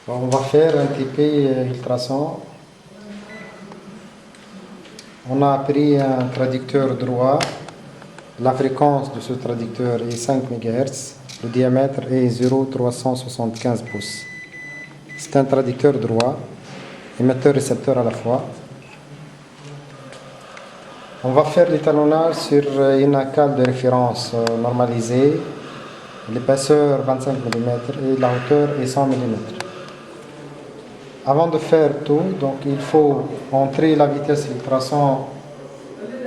Bon, on va faire un TP ultrason. On a pris un traducteur droit. La fréquence de ce traducteur est 5 MHz. Le diamètre est 0,375 pouces. C'est un traducteur droit, émetteur-récepteur à la fois. On va faire l'étalonnage sur une cale de référence normalisée. L'épaisseur 25 mm et la hauteur est 100 mm. Avant de faire tout, donc il faut entrer la vitesse ultrason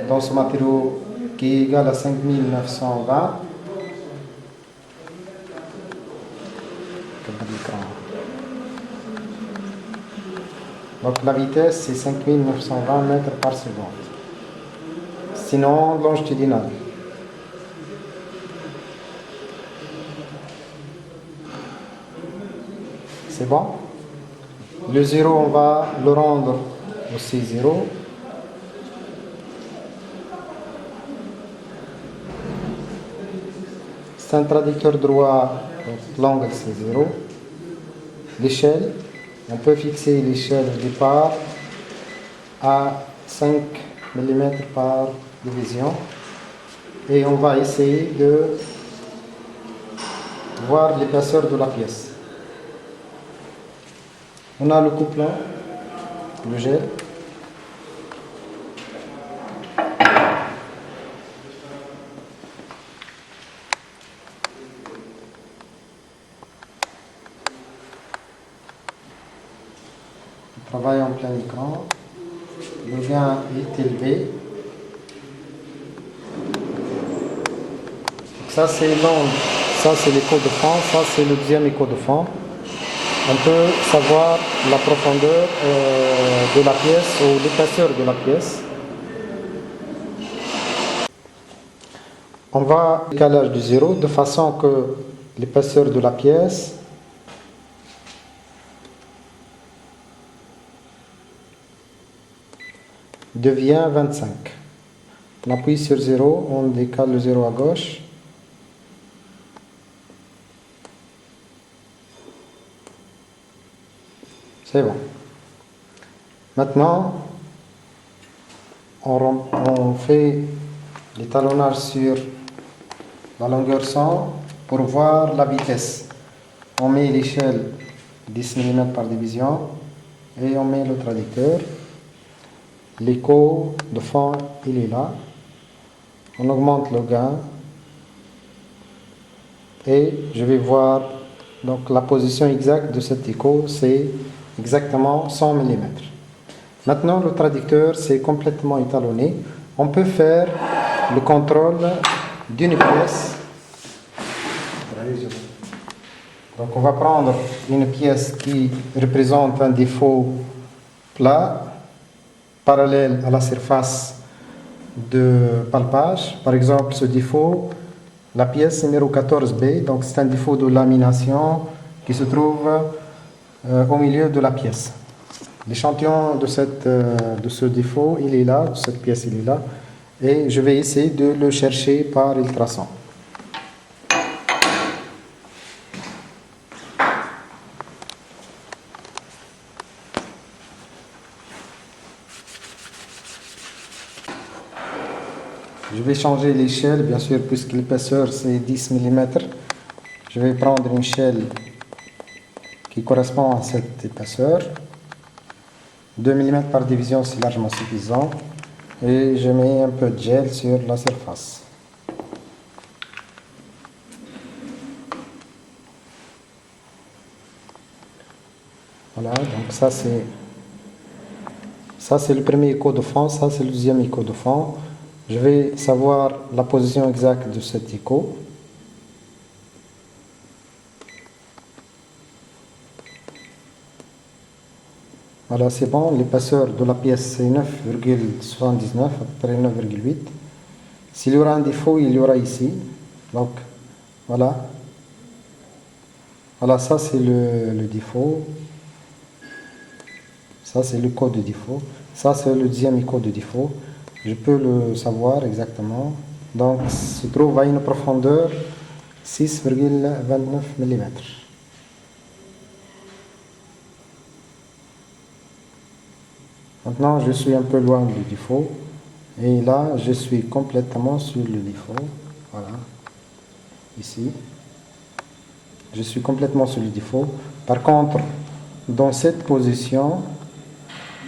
dans ce matériau qui est égal à 5920. Donc la vitesse c'est 5920 mètres par seconde. Sinon longitudinal. C'est bon? Le 0, on va le rendre aussi 0. C'est un traducteur droit, donc l'angle c'est 0. L'échelle, on peut fixer l'échelle au départ à 5 mm par division. Et on va essayer de voir l'épaisseur de la pièce. On a le couplant, le gel. On travaille en plein écran. Le gain est élevé. Donc ça c'est l'onde, ça c'est l'écho de fond, ça c'est le deuxième écho de fond. On peut savoir la profondeur de la pièce ou l'épaisseur de la pièce. On va décalage de 0 de façon que l'épaisseur de la pièce devient 25. On appuie sur 0, on décale le 0 à gauche. C'est bon. Maintenant, on fait l'étalonnage sur la longueur 100 pour voir la vitesse. On met l'échelle 10 mm par division et on met le traducteur. L'écho de fond, il est là. On augmente le gain et je vais voir donc la position exacte de cet écho, c'est exactement 100 mm. Maintenant, le traducteur c'est complètement étalonné. On peut faire le contrôle d'une pièce. Donc, on va prendre une pièce qui représente un défaut plat, parallèle à la surface de palpage. Par exemple, ce défaut, la pièce numéro 14B, donc c'est un défaut de lamination qui se trouve au milieu de la pièce. L'échantillon de ce défaut, il est là, de cette pièce, il est là, et je vais essayer de le chercher par ultrason. Je vais changer l'échelle, bien sûr, puisque l'épaisseur c'est 10 mm. Je vais prendre une échelle qui correspond à cette épaisseur. 2 mm par division, c'est largement suffisant. Et je mets un peu de gel sur la surface. Voilà, donc ça c'est le premier écho de fond, ça c'est le deuxième écho de fond. Je vais savoir la position exacte de cet écho. Voilà, c'est bon, l'épaisseur de la pièce c'est 9,79, à peu près 9,8. S'il y aura un défaut, il y aura ici. Donc, voilà. Voilà, ça c'est le défaut. Ça, c'est le code de défaut. Ça, c'est le deuxième code de défaut. Je peux le savoir exactement. Donc, se trouve à une profondeur 6,29 mm. Maintenant, je suis un peu loin du défaut. Et là, je suis complètement sur le défaut. Voilà. Ici. Je suis complètement sur le défaut. Par contre, dans cette position,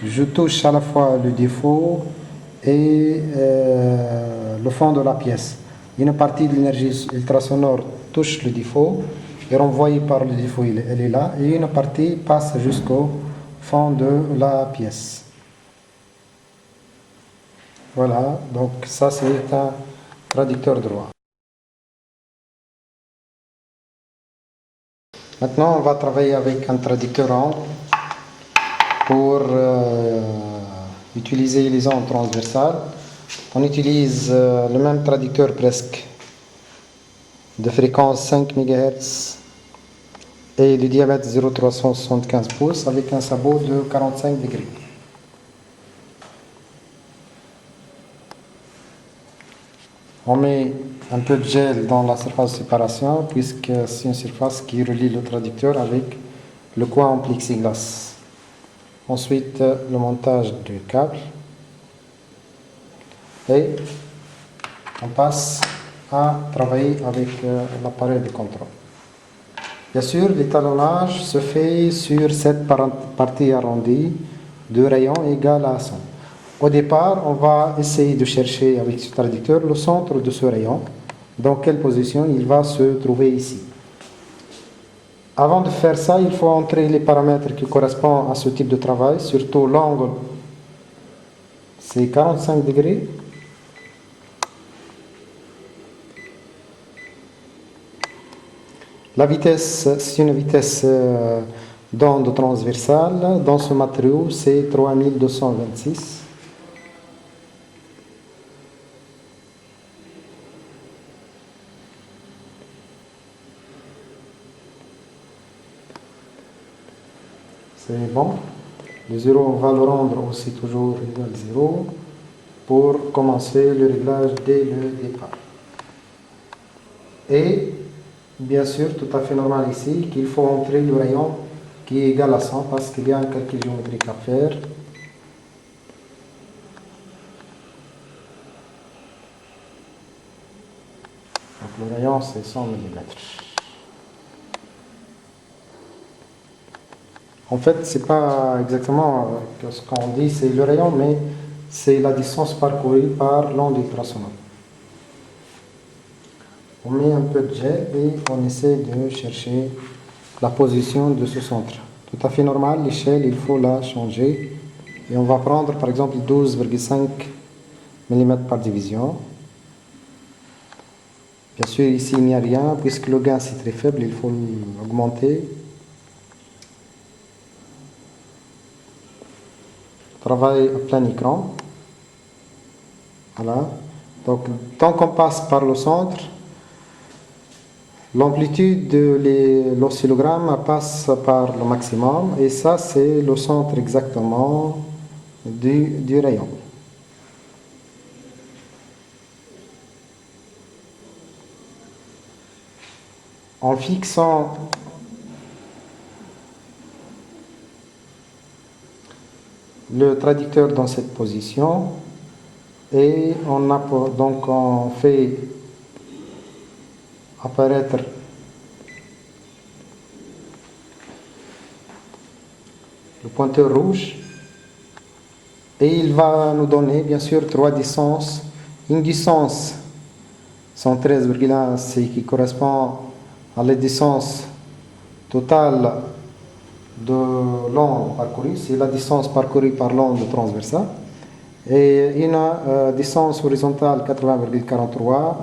je touche à la fois le défaut et le fond de la pièce. Une partie de l'énergie ultrasonore touche le défaut, est renvoyée par le défaut, elle est là, et une partie passe jusqu'au fond de la pièce. Voilà, donc ça c'est un traducteur droit. Maintenant on va travailler avec un traducteur angle pour utiliser les ondes transversales. On utilise le même traducteur presque de fréquence 5 MHz et de diamètre 0,375 pouces avec un sabot de 45 degrés. On met un peu de gel dans la surface de séparation puisque c'est une surface qui relie le traducteur avec le coin en plexiglas. Ensuite, le montage du câble. Et on passe à travailler avec l'appareil de contrôle. Bien sûr, l'étalonnage se fait sur cette partie arrondie de rayon égal à 100. Au départ, on va essayer de chercher avec ce traducteur le centre de ce rayon. Dans quelle position il va se trouver ici. Avant de faire ça, il faut entrer les paramètres qui correspondent à ce type de travail, surtout l'angle, c'est 45 degrés. La vitesse, c'est une vitesse d'onde transversale. Dans ce matériau, c'est 3226. C'est bon. Le 0, on va le rendre aussi toujours égal à 0 pour commencer le réglage dès le départ. Et bien sûr, tout à fait normal ici, qu'il faut entrer le rayon qui est égal à 100 parce qu'il y a un calcul géométrique à faire. Donc le rayon c'est 100 mm. En fait, c'est pas exactement ce qu'on dit, c'est le rayon, mais c'est la distance parcourue par l'onde ultrasonore. On met un peu de gel et on essaie de chercher la position de ce centre. Tout à fait normal, l'échelle, il faut la changer. Et on va prendre par exemple 12,5 mm par division. Bien sûr, ici il n'y a rien, puisque le gain c'est très faible, il faut l'augmenter. Travail à plein écran. Voilà. Donc, tant qu'on passe par le centre, l'amplitude de l'oscillogramme passe par le maximum. Et ça, c'est le centre exactement du rayon. En fixant le traducteur dans cette position et on fait apparaître le pointeur rouge et il va nous donner bien sûr trois distances. Une distance 113,1 c'est qui correspond à la distance totale de l'onde parcourue, c'est la distance parcourue par l'onde transversale, et une distance horizontale 80,43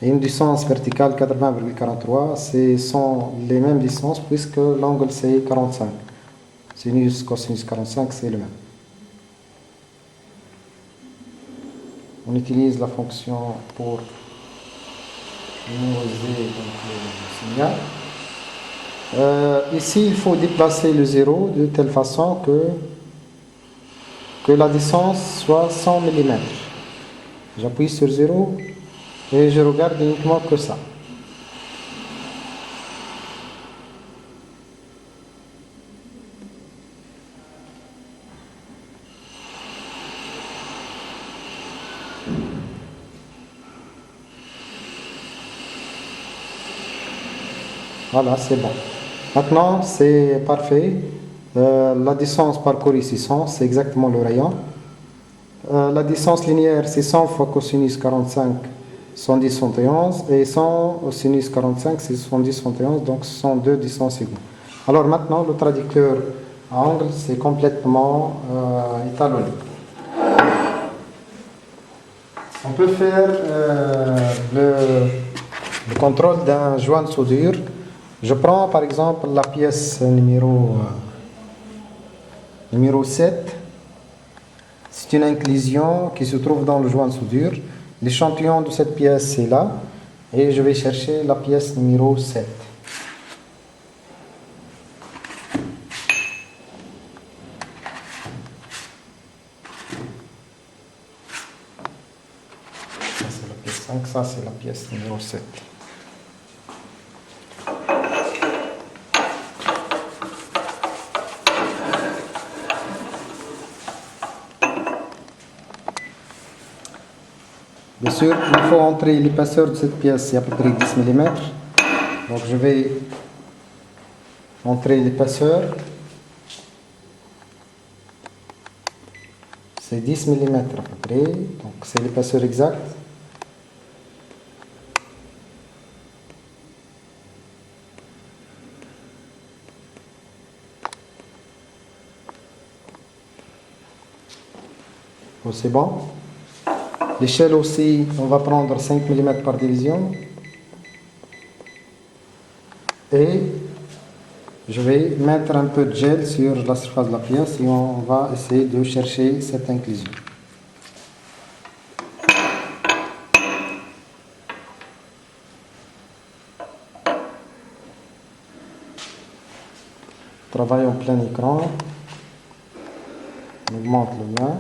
et une distance verticale 80,43, ce sont les mêmes distances puisque l'angle c'est 45. Sinus, cosinus 45, c'est le même. On utilise la fonction pour mémoriser le signal. Ici, il faut déplacer le 0 de telle façon que que la distance soit 100 mm. J'appuie sur 0 et je regarde uniquement que ça. Voilà, c'est bon. Maintenant, c'est parfait. La distance parcourue, c'est 100, c'est exactement le rayon. La distance linéaire, c'est 100 fois cosinus 45, 110, 71. Et 100 sinus 45, c'est 110, 71. Donc, ce sont deux distances égales. Alors maintenant, le traducteur à angle, c'est complètement étalonné. On peut faire le contrôle d'un joint de soudure. Je prends par exemple la pièce numéro 7. C'est une inclusion qui se trouve dans le joint de soudure. L'échantillon de cette pièce est là. Et je vais chercher la pièce numéro 7. Ça c'est la pièce 5, ça c'est la pièce numéro 7. Bien sûr, il faut entrer l'épaisseur de cette pièce, c'est à peu près 10 mm. Donc je vais entrer l'épaisseur. C'est 10 mm à peu près, donc c'est l'épaisseur exacte. Bon, c'est bon. L'échelle aussi, on va prendre 5 mm par division. Et je vais mettre un peu de gel sur la surface de la pièce et on va essayer de chercher cette inclusion. Travail en plein écran. On augmente le lien.